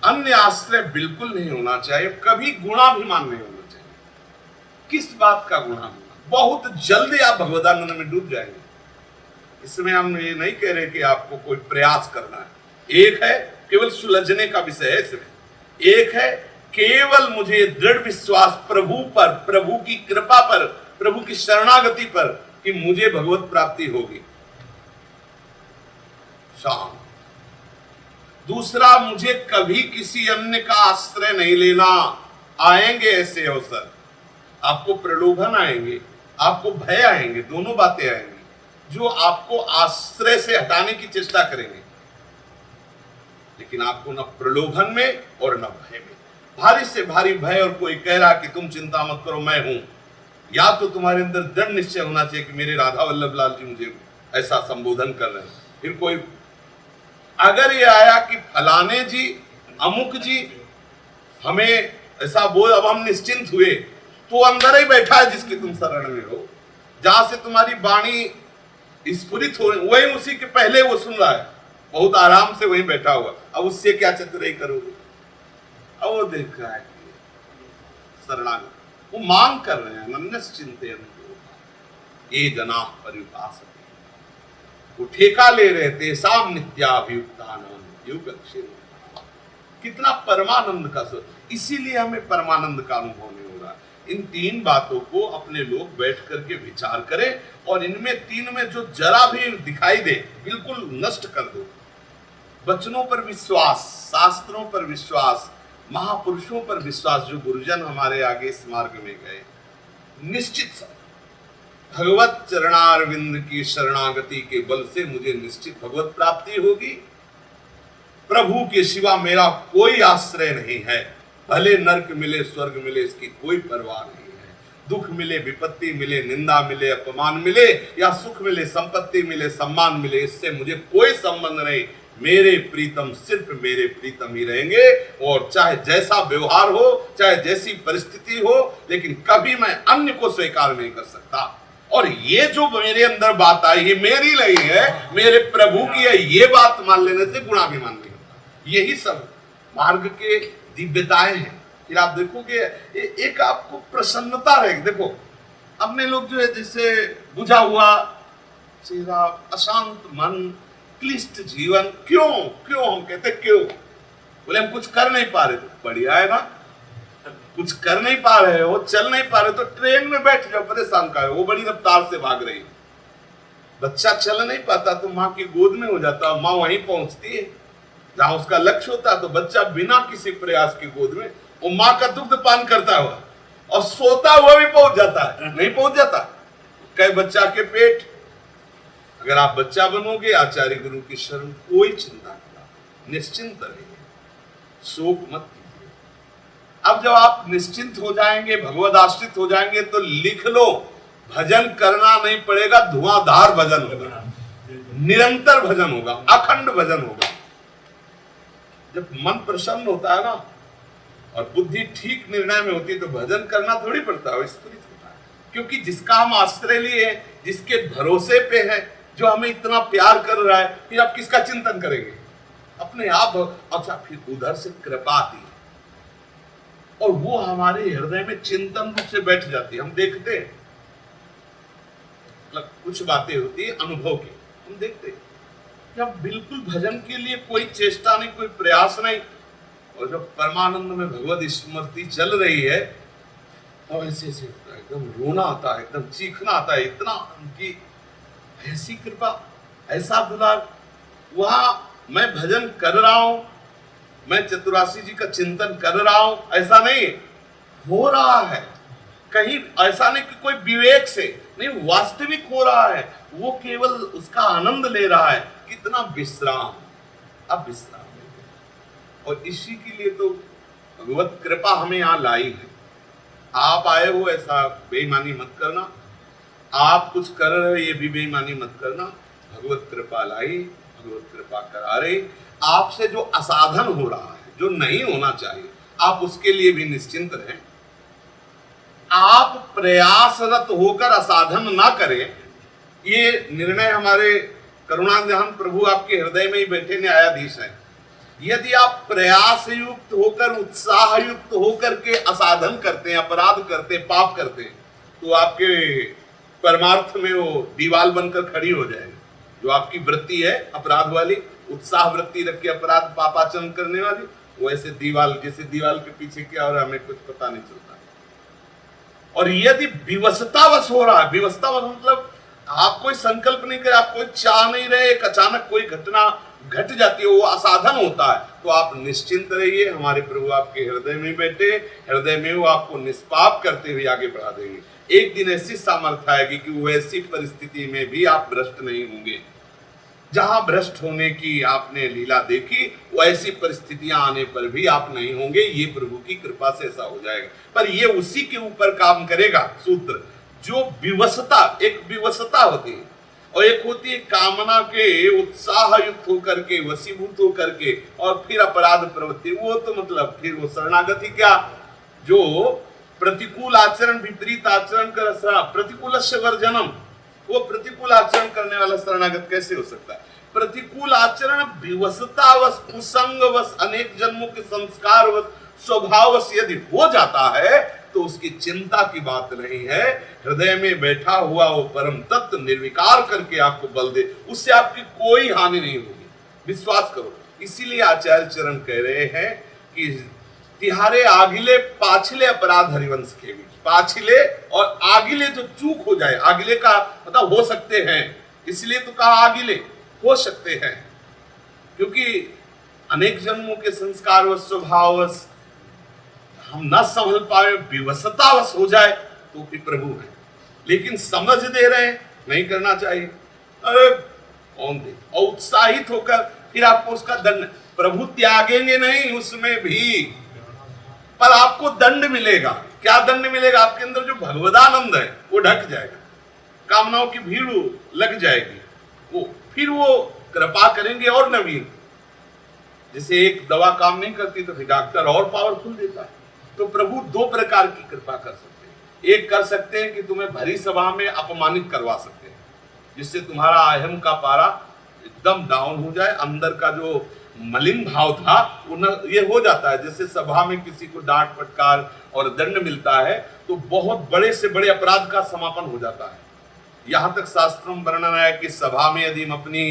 अन्य आश्रय बिल्कुल नहीं होना चाहिए, कभी गुणाभिमान नहीं होना चाहिए। किस बात का गुणाभिमान? बहुत जल्दी आप भगवदानंद में डूब जाएंगे। इसमें हम ये नहीं कह रहे कि आपको कोई प्रयास करना है। एक है केवल सुलझने का विषय है इसमें, एक है केवल मुझे दृढ़ विश्वास प्रभु पर, प्रभु की कृपा पर, प्रभु की शरणागति पर कि मुझे भगवत प्राप्ति होगी। शांत। दूसरा, मुझे कभी किसी अन्य का आश्रय नहीं लेना। आएंगे ऐसे अवसर, आपको प्रलोभन आएंगे, आपको भय आएंगे, दोनों बातें आएंगी जो आपको आश्रय से हटाने की चेष्टा करेंगे, लेकिन आपको न प्रलोभन में और न भय में। भारी से भारी भय और कोई कह रहा कि तुम चिंता मत करो मैं हूं, या तो तुम्हारे अंदर दृढ़ निश्चय होना चाहिए कि मेरे राधा वल्लभ लाल जी मुझे ऐसा संबोधन कर रहे हैं। फिर कोई अगर ये आया कि फलाने जी, अमुक जी हमें ऐसा बोल, अब हम निश्चिंत हुए, तो अंदर ही बैठा है जिसके तुम शरण में हो, जहां से तुम्हारी वाणी स्फुरित हो, वही उसी के पहले वो सुन रहा है, बहुत आराम से वहीं बैठा हुआ। अब उससे क्या चतुराई करोगे? अब वो देख रहा है कि शरणागत, वो मांग कर रहे हैं, नन्यश्चिंतयन् ये जना पर्युपासते, वो ठेका ले रहे थे साम नित्याभियुक्तानंद युगक्षेम। कितना परमानंद का स्वर, इसीलिए हमें परमानंद का अनुभव नहीं हो रहा। इन तीन बातों को अपने लोग बैठ करके विचार करें और इनमें तीन में जो जरा भी दिखाई दे बिल्कुल नष्ट कर दो। वचनों पर विश्वास, शास्त्रों पर विश्वास, महापुरुषों पर विश्वास, जो गुरुजन हमारे आगे इस मार्ग में गए, निश्चित भगवत चरणारविंद की शरणागति के बल से मुझे निश्चित भगवत प्राप्ति होगी। प्रभु के सिवा मेरा कोई आश्रय नहीं है। भले नरक मिले स्वर्ग मिले, इसकी कोई परवाह नहीं है। दुख मिले, विपत्ति मिले, निंदा मिले, अपमान मिले, या सुख मिले, संपत्ति मिले, सम्मान मिले, इससे मुझे कोई संबंध नहीं। मेरे प्रीतम सिर्फ मेरे प्रीतम ही रहेंगे, और चाहे जैसा व्यवहार हो, चाहे जैसी परिस्थिति हो, लेकिन कभी मैं अन्य को स्वीकार नहीं कर सकता। और ये जो मेरे अंदर बात आई है मेरी नहीं है, मेरे प्रभु की है, ये बात मान लेने से गुणाभिमान नहीं होता। यही सब मार्ग के दिव्यताएं हैं। फिर आप देखोगे एक आपको प्रसन्नता रहेगी। देखो अपने लोग जो है जैसे बुझा हुआ चेहरा, अशांत मन, क्लिष्ट जीवन, क्यों हम कहते क्यों? बोले हम कुछ कर नहीं पा रहे। तो बढ़िया है ना, कुछ कर नहीं पा रहे हो, चल नहीं पा रहे, तो ट्रेन में बैठ जाओ, परेशान का है, वो बड़ी रफ्तार से भाग रही। बच्चा चल नहीं पाता तो माँ की गोद में हो जाता, माँ वहीं पहुंचती है जहां उसका लक्ष्य होता है, तो बच्चा बिना किसी प्रयास की गोद में वो माँ का दुग्ध पान करता हुआ और सोता हुआ भी पहुंच जाता है, नहीं पहुंच जाता कई बच्चा के पेट। अगर आप बच्चा बनोगे, आचार्य गुरु की शरण, कोई चिंता नहीं, निश्चिंत रहिए, शोक मत कीजिए। अब जब आप निश्चिंत हो जाएंगे, भगवद आश्रित हो जाएंगे, तो लिख लो, भजन करना नहीं पड़ेगा, धुआंधार भजन होगा, निरंतर भजन होगा, अखंड भजन होगा। जब मन प्रसन्न होता है ना और बुद्धि ठीक निर्णय में होती है, तो भजन करना थोड़ी पड़ता है, स्फुरित होता है। क्योंकि जिसका हम आश्रय लिए, जिसके भरोसे पे है, जो हमें इतना प्यार कर रहा है, फिर आप किसका चिंतन करेंगे? अपने आप। अच्छा, फिर उधर से कृपा आती है और वो हमारे हृदय में चिंतन रूप से बैठ जाती है। हम देखते हैं, मतलब कुछ बातें होती है अनुभव की, हम देखते हैं जब बिल्कुल भजन के लिए कोई चेष्टा नहीं, कोई प्रयास नहीं, और जब परमानंद में भगवत स्मृति चल रही है, तो ऐसे ऐसे एकदम रोना आता है, एकदम चीखना आता है, इतना उनकी ऐसी कृपा, ऐसा दुलार। वहां मैं भजन कर रहा हूं, मैं चतुरासी जी का चिंतन कर रहा हूं, ऐसा नहीं हो रहा है कहीं, ऐसा नहीं कि कोई विवेक से नहीं, वास्तविक हो रहा है। वो केवल उसका आनंद ले रहा है। कितना विश्राम, अब विश्राम। और इसी के लिए तो भगवत कृपा हमें यहाँ लाई है। आप आए हो ऐसा बेईमानी मत करना, आप कुछ कर रहे हो ये भी बेईमानी मत करना। भगवत कृपा लाई, भगवत कृपा करा रही। आपसे जो असाधन हो रहा है, जो नहीं होना चाहिए, आप उसके लिए भी निश्चिंत रहें। आप प्रयासरत होकर असाधन ना करें, ये निर्णय हमारे करुणानिधान प्रभु आपके हृदय में ही बैठे न्यायाधीश हैं। यदि आप प्रयास युक्त होकर, उत्साह युक्त होकर के असाधन करते हैं, अपराध करते हैं, पाप करते हैं, तो आपके परमार्थ में वो दीवाल बनकर खड़ी हो जाएगी। जो आपकी वृत्ति है अपराध वाली, उत्साह वृत्ति रख के अपराध पापाचरण करने वाली, वो ऐसे दीवाल, जैसे दीवाल के पीछे क्या हो रहा है हमें कुछ पता नहीं चलता। और यदि विवशतावश हो रहा है, विवशतावश मतलब आप कोई संकल्प नहीं करे, आप कोई चाह नहीं रहे, एक अचानक कोई घटना घट जाती है, वो असाधन होता है, तो आप निश्चिंत रहिए, हमारे प्रभु आपके हृदय में बैठे, हृदय में वो आपको निष्पाप करते हुए आगे बढ़ा देंगे। एक दिन ऐसी सामर्थ्य आएगी कि वो ऐसी परिस्थिति में भी आप भ्रष्ट नहीं होंगे। जहां भ्रष्ट होने की आपने लीला देखी, वो ऐसी परिस्थितियां आने पर भी आप नहीं होंगे। ये प्रभु की कृपा से ऐसा हो जाएगा। पर ये उसी के ऊपर काम करेगा सूत्र, जो विवशता, एक विवशता होती है और एक होती है कामना के उत्साह युक्त होकर के, वशीभूत होकर के, और फिर अपराध प्रवृत्ति। वो तो मतलब फिर वो शरणागति क्या, जो प्रतिकूल आचरण, विपरीत आचरण कर, प्रतिकूल वर्जनम, वो प्रतिकूल आचरण करने वाला शरणागत कैसे हो सकता है? प्रतिकूल आचरण विवशतावश, कुसंगवश, अनेक जन्मों के संस्कारवश, स्वभाववश यदि हो जाता है तो उसकी चिंता की बात नहीं है। हृदय में बैठा हुआ वो परम तत्व निर्विकार करके आपको बल दे, उससे आपकी कोई हानि नहीं होगी, विश्वास करो। इसीलिए आचार्य चरण कह रहे हैं कि तिहारे आगिले पाछले अपराध हरिवंश के बीच, पाछले और आगिले जो चूक हो जाए, आगिले का मतलब हो सकते हैं, इसलिए तो कहा आगिले हो सकते हैं, क्योंकि अनेक जन्मों के संस्कारवश, स्वभाववश हम न संभल पाए, विवशतावश हो जाए तो फिर प्रभु है। लेकिन समझ दे रहे हैं नहीं करना चाहिए, अरे कौन दे, और उत्साहित होकर फिर आपको उसका दंड, प्रभु त्यागेंगे नहीं उसमें भी, पर आपको दंड मिलेगा। क्या दंड मिलेगा? आपके अंदर जो भगवदानंद है वो ढक जाएगा, कामनाओं की भीड़ लग जाएगी, वो फिर वो कृपा करेंगे और नवीन। जैसे एक दवा काम नहीं करती तो फिर डॉक्टर और पावरफुल देता है। तो प्रभु दो प्रकार की कृपा कर सकते हैं। एक कर सकते हैं कि तुम्हें भरी सभा में अपमानित करवा सकते हैं, जिससे तुम्हारा अहम का पारा एकदम डाउन हो जाए, अंदर का जो मलिन भाव था वो न, ये हो जाता है। जैसे सभा में किसी को डांट फटकार और दंड मिलता है तो बहुत बड़े से बड़े अपराध का समापन हो जाता है। यहां तक शास्त्रों में वर्णन है कि सभा में यदि हम अपनी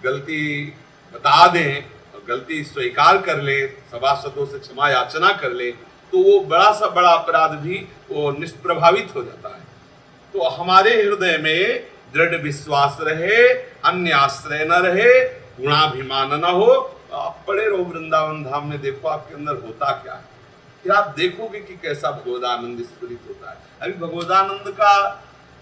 गलती बता दें और गलती स्वीकार कर ले, सभासदों से क्षमा याचना कर ले, तो वो बड़ा सा बड़ा अपराध भी वो निष्प्रभावित हो जाता है। तो हमारे हृदय में दृढ़ विश्वास रहे, अन्य आश्रय न रहे, गुणाभिमान न हो। आप पड़े रहो वृंदावन धाम में, देखो आपके अंदर होता क्या है, फिर आप देखोगे कि कैसा भगवदानंद स्फुरित होता है। अभी भगवदानंद का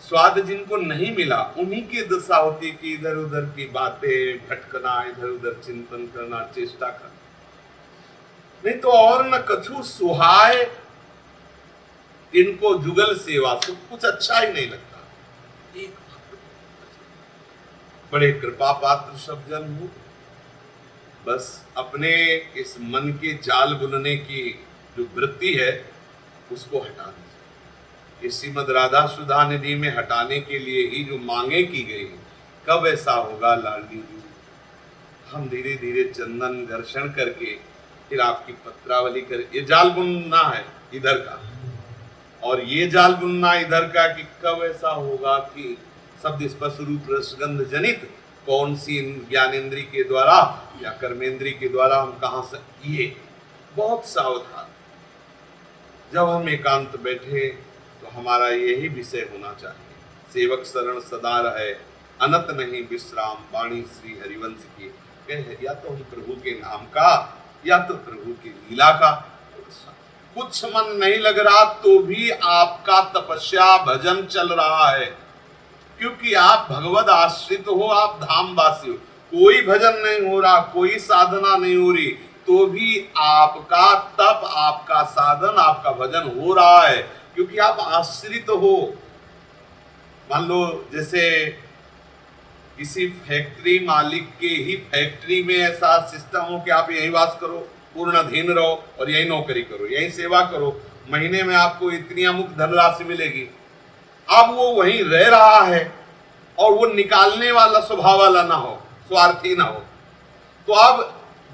स्वाद जिनको नहीं मिला, उन्हीं की दशा होती कि इधर उधर की बातें भटकना, इधर उधर चिंतन करना, चेष्टा करना, नहीं तो और न कछु सुहाय इनको जुगल सेवा, सब कुछ अच्छा ही नहीं लगता। एक बड़े कृपा पात्र सब जन हो, बस अपने इस मन के जाल बुनने की जो वृत्ति है उसको हटा दीजिए। इस श्रीमद राधा सुधा निधि में हटाने के लिए ही जो मांगे की गई, कब ऐसा होगा लाडली जी? हम धीरे धीरे चंदन घर्षण करके फिर आपकी पत्रावली कर, ये जाल बुनना है इधर का, और ये जाल बुनना इधर का कि कब ऐसा होगा कि शब्द स्पर्श रूप रसगंध जनित कौन सी ज्ञानेन्द्रिय के द्वारा या कर्मेंद्रिय के द्वारा हम कहां से, ये बहुत सावधान। जब हम एकांत बैठे तो हमारा यही विषय होना चाहिए, सेवक शरण सदा रहे, अनत नहीं विश्राम, वाणी श्री हरिवंश की। या तो हम प्रभु के नाम का या तो प्रभु की लीला का। कुछ मन नहीं लग रहा तो भी आपका तपस्या भजन चल रहा है, क्योंकि आप भगवद आश्रित हो, आप धामवासी हो। कोई भजन नहीं हो रहा, कोई साधना नहीं हो रही, तो भी आपका तप, आपका साधन, आपका भजन हो रहा है, क्योंकि आप आश्रित हो। मान लो जैसे किसी फैक्ट्री मालिक के ही फैक्ट्री में ऐसा सिस्टम हो कि आप यहीं वास करो, पूर्ण अधीन रहो और यही नौकरी करो, यही सेवा करो, महीने में आपको इतनी अमुक धनराशि मिलेगी। अब वो वहीं रह रहा है और वो निकालने वाला स्वभाव वाला ना हो, स्वार्थी ना हो, तो अब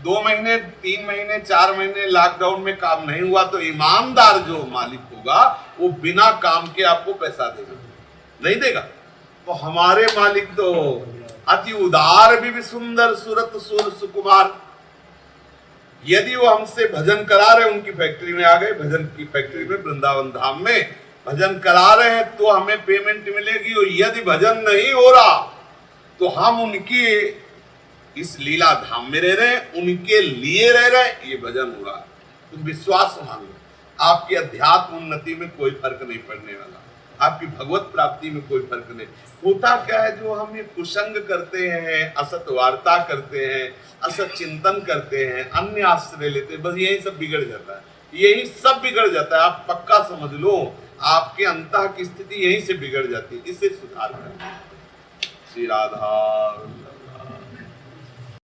2 महीने 3 महीने 4 महीने लॉकडाउन में काम नहीं हुआ तो ईमानदार जो मालिक होगा वो बिना काम के आपको पैसा देगा, नहीं देगा। तो हमारे मालिक तो अति उदार भी सुंदर सूरत सुर सुकुमार। यदि वो हमसे भजन करा रहे, उनकी फैक्ट्री में आ गए, भजन की फैक्ट्री में वृंदावन धाम में भजन करा रहे हैं तो हमें पेमेंट मिलेगी, और यदि भजन नहीं हो रहा तो हम उनकी इस लीला धाम में रह रहे हैं, उनके लिए रह रहे हैं, ये भजन हो रहा है। तुम विश्वास मान लो, आपकी अध्यात्म उन्नति में कोई फर्क नहीं पड़ने वाला, आपकी भगवत प्राप्ति में कोई फर्क नहीं। होता क्या है, जो हम ये कुसंग करते हैं, असत वार्ता करते हैं, असत चिंतन करते हैं, अन्य आश्रय लेते हैं, बस यही सब बिगड़ जाता है, यही सब बिगड़ जाता है। आप पक्का समझ लो, आपके अंतः की स्थिति यहीं से बिगड़ जाती है। इसे सुधार करना। श्री राधा।